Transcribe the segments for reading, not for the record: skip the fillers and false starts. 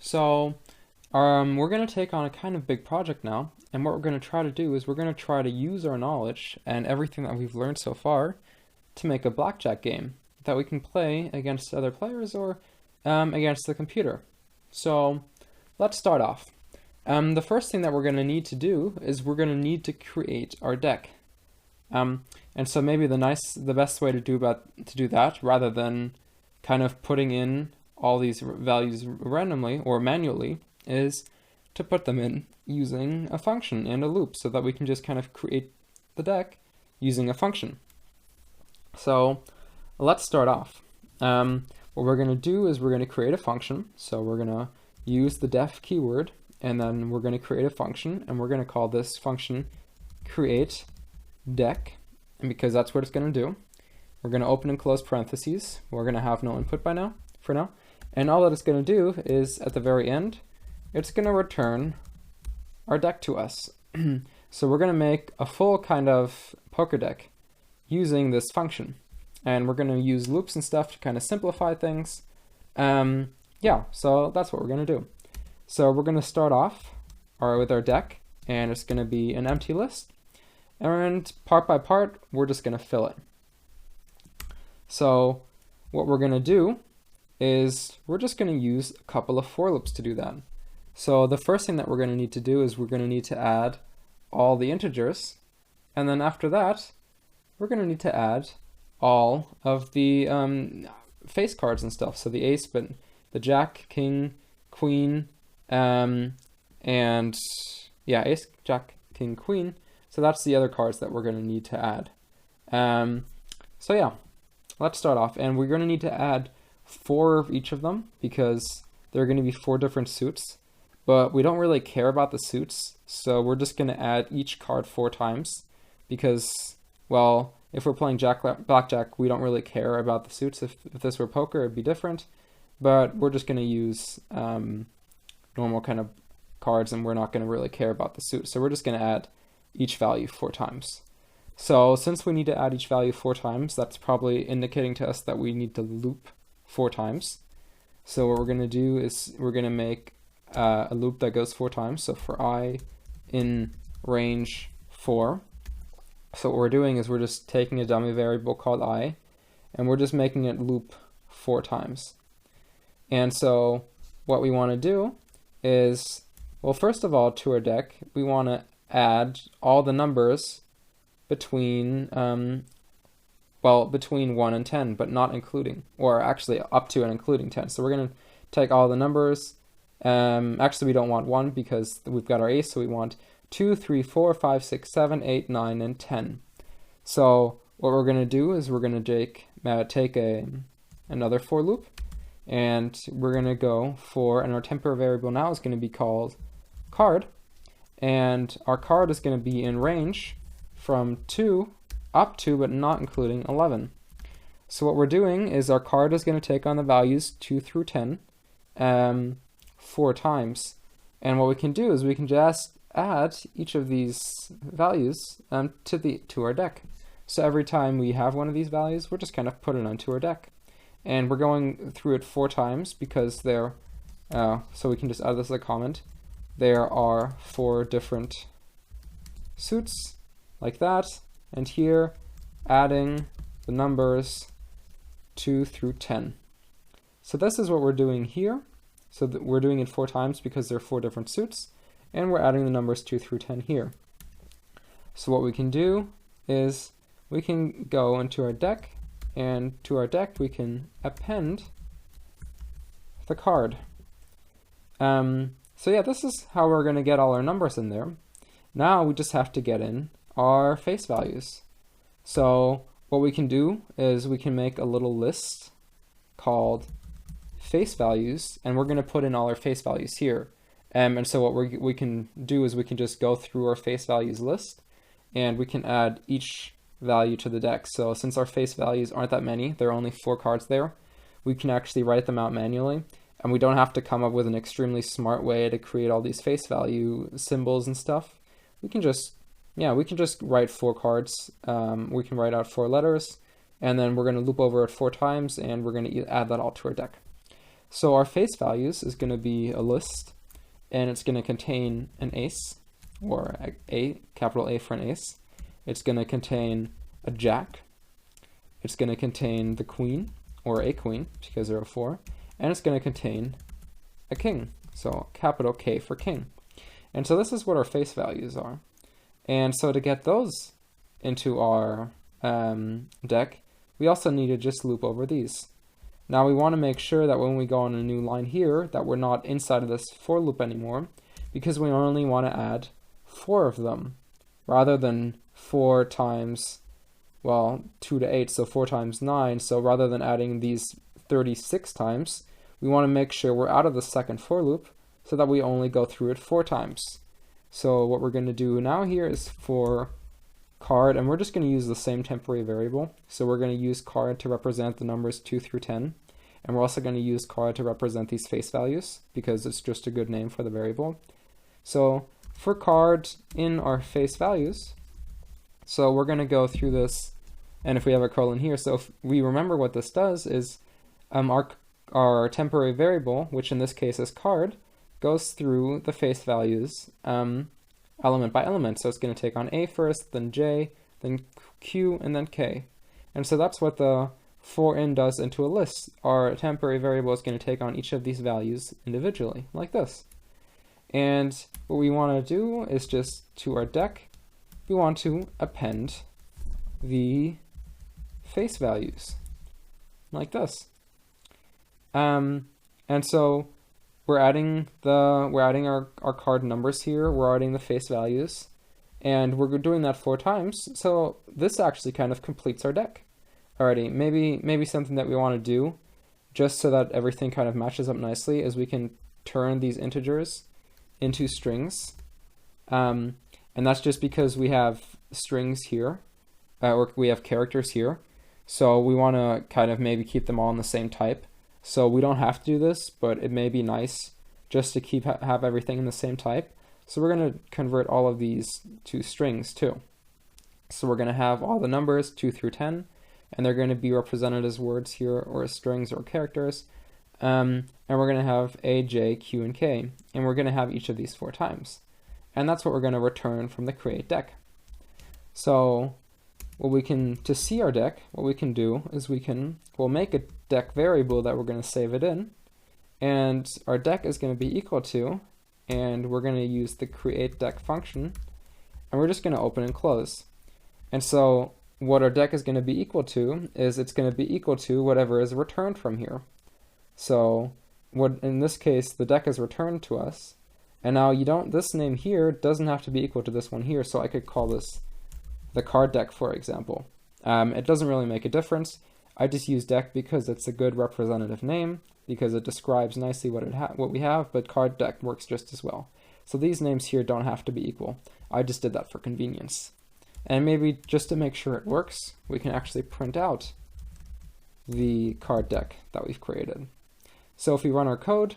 So, we're going to take on a kind of big project now, and what we're going to try to do is we're going to try to use our knowledge and everything that we've learned so far to make a blackjack game that we can play against other players or against the computer. So, let's start off. The first thing that we're going to need to do is we're going to need to create our deck. And so maybe the best way to do that, rather than kind of putting in all these values randomly or manually, is to put them in using a function and a loop so that we can just kind of create the deck using a function. So let's start off. What we're going to do is we're going to create a function. So we're going to use the def keyword, and then we're going to create a function, and we're going to call this function create deck, and because that's what it's going to do, we're going to open and close parentheses. We're going to have no input for now, and all that it's going to do is at the very end, it's going to return our deck to us. So we're going to make a full kind of poker deck using this function, and we're going to use loops and stuff to kind of simplify things. Yeah, so that's what we're going to do. So we're going to start off with our deck, and it's going to be an empty list. And part by part, we're just going to fill it. So what we're going to do is we're just going to use a couple of for loops to do that. So the first thing that we're going to need to do is we're going to need to add all the integers. And then after that, we're going to need to add all of the face cards and stuff. So the ace, but the jack, king, queen, and yeah, ace, jack, king, queen. So that's the other cards that we're going to need to add. So yeah, let's start off. And we're going to need to add 4 of each of them because there are going to be 4 different suits. But we don't really care about the suits, so we're just going to add each card 4 times because, well, if we're playing blackjack, we don't really care about the suits. If this were poker, it'd be different. But we're just going to use normal kind of cards, and we're not going to really care about the suits. So we're just going to add each value 4 times. So since we need to add each value 4 times, that's probably indicating to us that we need to loop 4 times. So what we're going to do is we're going to make a loop that goes 4 times. So for I in range 4. So what we're doing is we're just taking a dummy variable called I, and we're just making it loop 4 times. And so what we want to do is, well, first of all, to our deck, we want to add all the numbers between, between 1 and 10, but not including, or actually up to and including 10. So we're going to take all the numbers. Actually, we don't want 1 because we've got our ace, so we want 2, 3, 4, 5, 6, 7, 8, 9, and 10. So what we're going to do is we're going to take another for loop, and we're going to go for, and our temporary variable now is going to be called card, and our card is going to be in range from 2 up to, but not including 11. So what we're doing is our card is going to take on the values 2 through 10 4 times. And what we can do is we can just add each of these values to our deck. So every time we have one of these values, we're just kind of put it onto our deck. And we're going through it 4 times because so we can just add this as a comment. There are 4 different suits like that, and here adding the numbers 2 through 10. So this is what we're doing here. So we're doing it 4 times because there are 4 different suits, and we're adding the numbers 2 through 10 here. So what we can do is we can go into our deck, and to our deck we can append the card. So yeah, this is how we're going to get all our numbers in there. Now we just have to get in our face values. So what we can do is we can make a little list called face values, and we're going to put in all our face values here. And so what we can do is we can just go through our face values list, and we can add each value to the deck. So since our face values aren't that many, there are only 4 cards there, we can actually write them out manually, and we don't have to come up with an extremely smart way to create all these face value symbols and stuff. We can just write 4 cards. We can write out 4 letters, and then we're going to loop over it 4 times, and we're going to add that all to our deck. So our face values is going to be a list, and it's going to contain an ace, or capital A for an ace. It's going to contain a jack. It's going to contain the queen, or a queen, because there are 4. And it's going to contain a king, so capital K for king. And so this is what our face values are. And so to get those into our deck, we also need to just loop over these. Now we want to make sure that when we go on a new line here, that we're not inside of this for loop anymore, because we only want to add 4 of them, rather than 4 times, well, 2 to 8, so 4 times 9. So rather than adding these 36 times, we want to make sure we're out of the second for loop, so that we only go through it 4 times. So what we're going to do now here is for card, and we're just going to use the same temporary variable. So we're going to use card to represent the numbers 2 through 10, and we're also going to use card to represent these face values, because it's just a good name for the variable. So for card in our face values, so we're going to go through this, and if we have a colon here, so if we remember what this does is our temporary variable, which in this case is card, goes through the face values element by element. So it's going to take on A first, then J, then Q, and then K. And so that's what the for in does into a list. Our temporary variable is going to take on each of these values individually, like this. And what we want to do is just to our deck, we want to append the face values, like this. And so we're adding our card numbers here, we're adding the face values, and we're doing that 4 times. So this actually kind of completes our deck already. Maybe something that we want to do, just so that everything kind of matches up nicely, is we can turn these integers into strings. And that's just because we have strings here, or we have characters here. So we want to kind of maybe keep them all in the same type. So we don't have to do this, but it may be nice just to have everything in the same type. So we're going to convert all of these to strings too. So we're going to have all the numbers 2 through 10, and they're going to be represented as words here, or as strings or characters. And we're going to have A, J, Q, and K, and we're going to have each of these 4 times. And that's what we're going to return from the create deck. So to see our deck, what we can do is we'll make a deck variable that we're going to save it in, and our deck is going to be equal to, and we're going to use the create deck function, and we're just going to open and close. And so what our deck is going to be equal to is it's going to be equal to whatever is returned from here. So what in this case the deck is returned to us, and now this name here doesn't have to be equal to this one here, so I could call this the card deck, for example. It doesn't really make a difference. I just use deck because it's a good representative name, because it describes nicely what we have, but card deck works just as well. So these names here don't have to be equal. I just did that for convenience. And maybe just to make sure it works, we can actually print out the card deck that we've created. So if we run our code,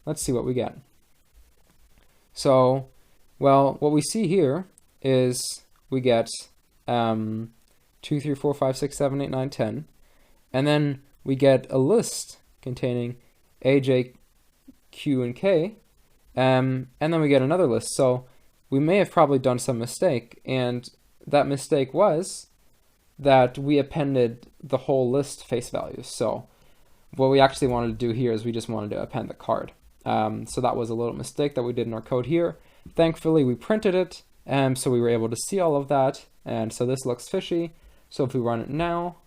let's see what we get. So, well, what we see here is we get 2, 3, 4, 5, 6, 7, 8, 9, 10. And then we get a list containing A, J, Q, and K. And then we get another list. So we may have probably done some mistake. And that mistake was that we appended the whole list face values. So what we actually wanted to do here is we just wanted to append the card. So that was a little mistake that we did in our code here. Thankfully, we printed it, so we were able to see all of that. And so this looks fishy. So if we run it now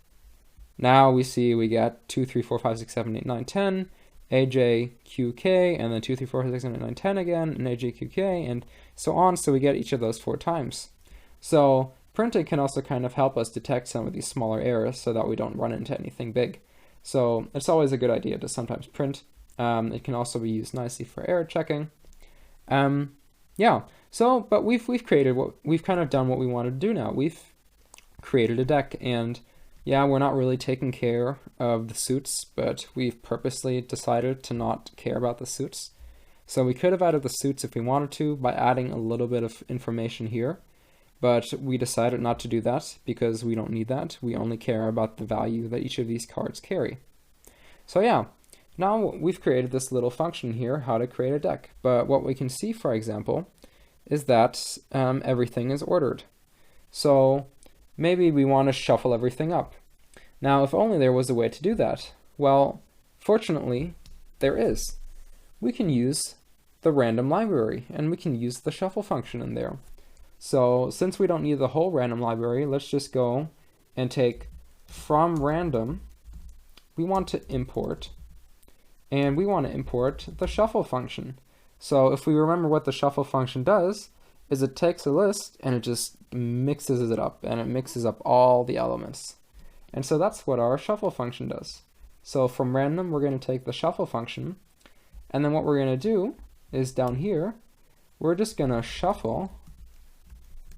we see we get 2, 3, 4, 5, 6, 7, 8, 9, 10, AJ, QK, and then 2, 3, 4, 5, 6, 7, 8, 9, 10 again, and AJ, QK, and so on. So we get each of those 4 times. So printing can also kind of help us detect some of these smaller errors so that we don't run into anything big. So it's always a good idea to sometimes print. It can also be used nicely for error checking. Yeah. So, but we've kind of done what we wanted to do now. We've created a deck, and yeah, we're not really taking care of the suits, but we've purposely decided to not care about the suits. So we could have added the suits if we wanted to by adding a little bit of information here, but we decided not to do that because we don't need that. We only care about the value that each of these cards carry. So yeah, Now we've created this little function here, how to create a deck. But what we can see, for example, is that everything is ordered. So maybe we want to shuffle everything up. Now, if only there was a way to do that. Well, fortunately, there is. We can use the random library, and we can use the shuffle function in there. So since we don't need the whole random library, let's just go and take from random. We want to import, and we want to import the shuffle function. So if we remember what the shuffle function does, is it takes a list and it just mixes it up, and it mixes up all the elements. And so that's what our shuffle function does. So from random, we're going to take the shuffle function, and then what we're going to do is down here, we're just going to shuffle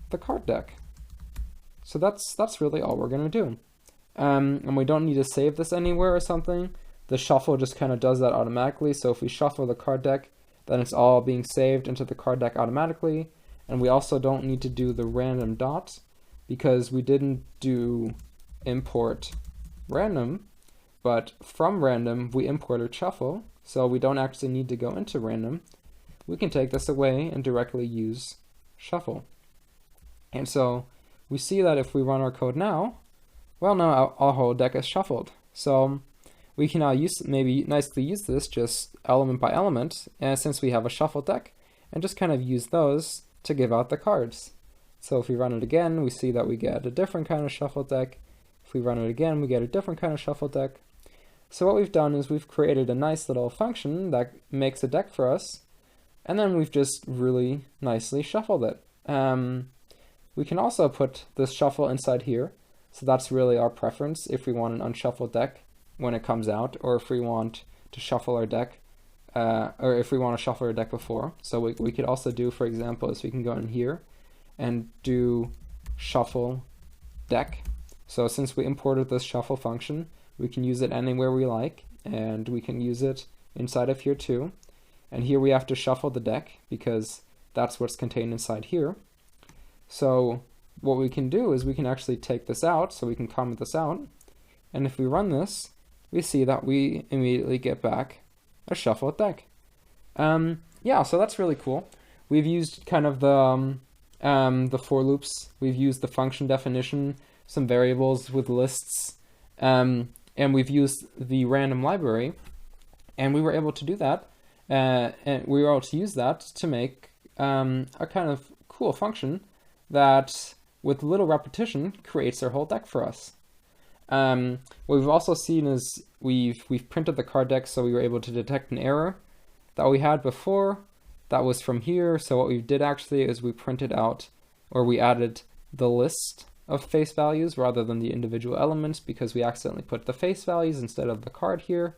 the card deck. So that's really all we're going to do. And we don't need to save this anywhere or something. The shuffle just kind of does that automatically. So if we shuffle the card deck, then it's all being saved into the card deck automatically. And we also don't need to do the random dot because we didn't do import random, but from random we imported shuffle, so we don't actually need to go into random. We can take this away and directly use shuffle. And so we see that if we run our code now, well, now our whole deck is shuffled. So we can now maybe nicely use this just element by element, and since we have a shuffle deck, and just kind of use those to give out the cards. So if we run it again, we see that we get a different kind of shuffle deck. If we run it again, we get a different kind of shuffle deck. So what we've done is we've created a nice little function that makes a deck for us, and then we've just really nicely shuffled it. We can also put this shuffle inside here, so that's really our preference if we want an unshuffled deck when it comes out, or if we want to shuffle our deck, or if we want to shuffle our deck before. So we could also do, for example, is we can go in here and do shuffle deck. So since we imported this shuffle function, we can use it anywhere we like, and we can use it inside of here too. And here we have to shuffle the deck because that's what's contained inside here. So what we can do is we can actually take this out, so we can comment this out, and if we run this, we see that we immediately get back a shuffled deck. Yeah, so that's really cool. We've used kind of the for loops. We've used the function definition, some variables with lists, and we've used the random library, and we were able to do that, and we were able to use that to make a kind of cool function that, with little repetition, creates our whole deck for us. What we've also seen is we've printed the card deck, so we were able to detect an error that we had before. That was from here. So what we did actually is we printed out, or we added the list of face values rather than the individual elements, because we accidentally put the face values instead of the card here.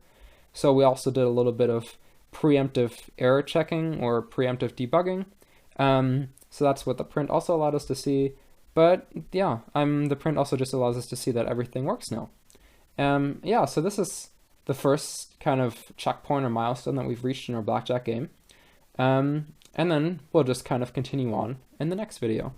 So we also did a little bit of preemptive error checking or preemptive debugging. So that's what the print also allowed us to see. But yeah, the print also just allows us to see that everything works now. Yeah, so this is the first kind of checkpoint or milestone that we've reached in our Blackjack game. And then we'll just kind of continue on in the next video.